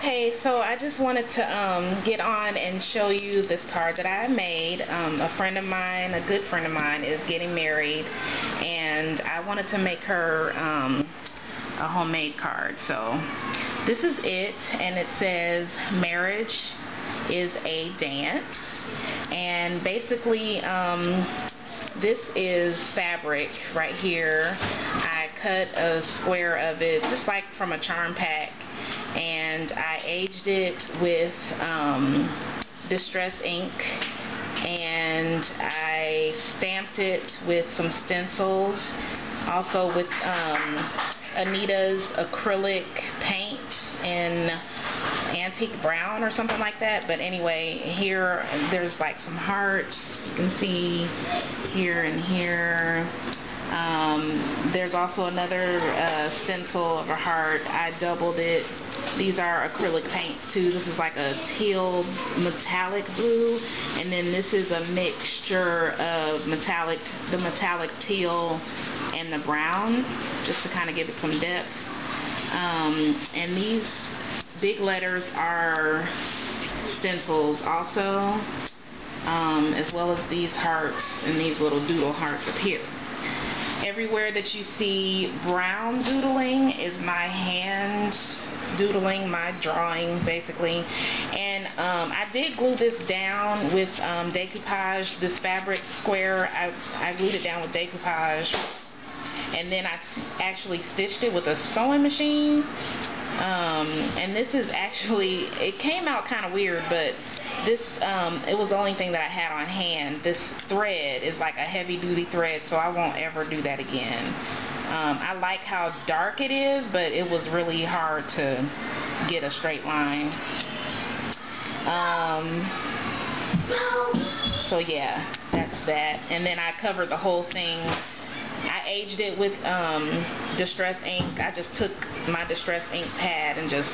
Okay, so I just wanted to get on and show you this card that I made. A friend of mine, a good friend of mine, is getting married, and I wanted to make her a homemade card. So this is it, and it says, "Marriage is a dance." And basically, this is fabric right here. I cut a square of it, just like from a charm pack, and I aged it with distress ink, and I stamped it with some stencils, also with Anita's acrylic paint in antique brown or something like that. But anyway, here there's like some hearts you can see here and here. There's also another stencil of a heart. I doubled it. These are acrylic paints too. This is like a teal metallic blue, and then this is a mixture of the metallic teal and the brown, just to kind of give it some depth. And these big letters are stencils also, as well as these hearts and these little doodle hearts up here. Everywhere that you see brown doodling is my hand doodling, my drawing basically. And I did glue this down with decoupage. This fabric square, I glued it down with decoupage, and then I actually stitched it with a sewing machine. And this is actually, it came out kind of weird, but this, it was the only thing that I had on hand. This thread is like a heavy-duty thread, so I won't ever do that again. I like how dark it is, but it was really hard to get a straight line. So yeah, that's that. And then I covered the whole thing. I aged it with distress ink. I just took my distress ink pad and just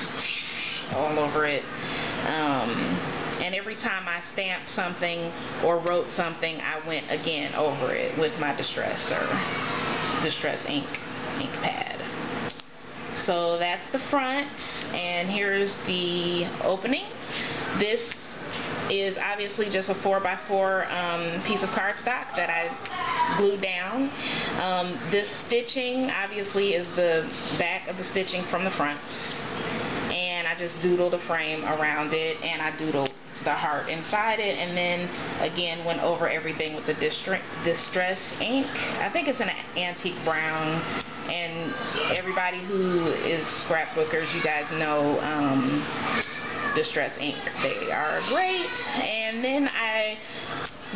all over it. And every time I stamped something or wrote something, I went again over it with my distress ink pad. So that's the front, and here's the opening. This is obviously just a 4x4 piece of cardstock that I glued down. This stitching obviously is the back of the stitching from the front, and I just doodled a frame around it, and I doodled the heart inside it, and then again went over everything with the distress ink. I think it's an antique brown, and everybody who is scrapbookers, you guys know distress ink. They are great. And then I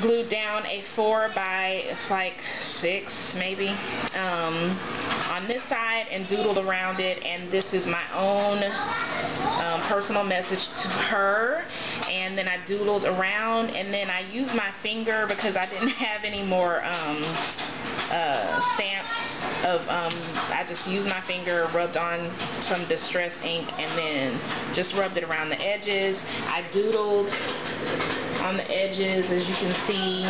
glued down a 4x, it's like 6 maybe, on this side, and doodled around it. And this is my own personal message to her. And then I doodled around, and then I used my finger because I didn't have any more stamps of, I just used my finger, rubbed on some distress ink, and then just rubbed it around the edges. I doodled on the edges, as you can see.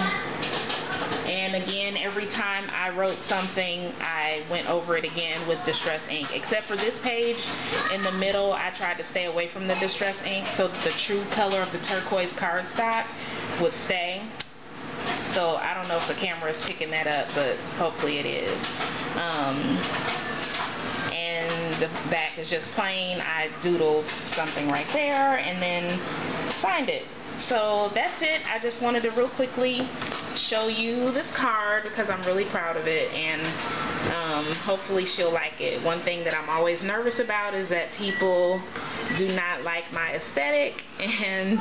And again, every time I wrote something, I went over it again with distress ink. Except for this page in the middle, I tried to stay away from the distress ink so that the true color of the turquoise cardstock would stay. So I don't know if the camera is picking that up, but hopefully it is. And the back is just plain. I doodled something right there and then signed it. So that's it. I just wanted to real quickly show you this card because I'm really proud of it, and hopefully she'll like it. One thing that I'm always nervous about is that people do not like my aesthetic, and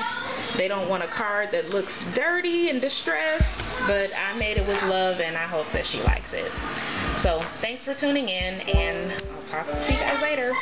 they don't want a card that looks dirty and distressed, but I made it with love, and I hope that she likes it. So thanks for tuning in, and I'll talk to you guys later.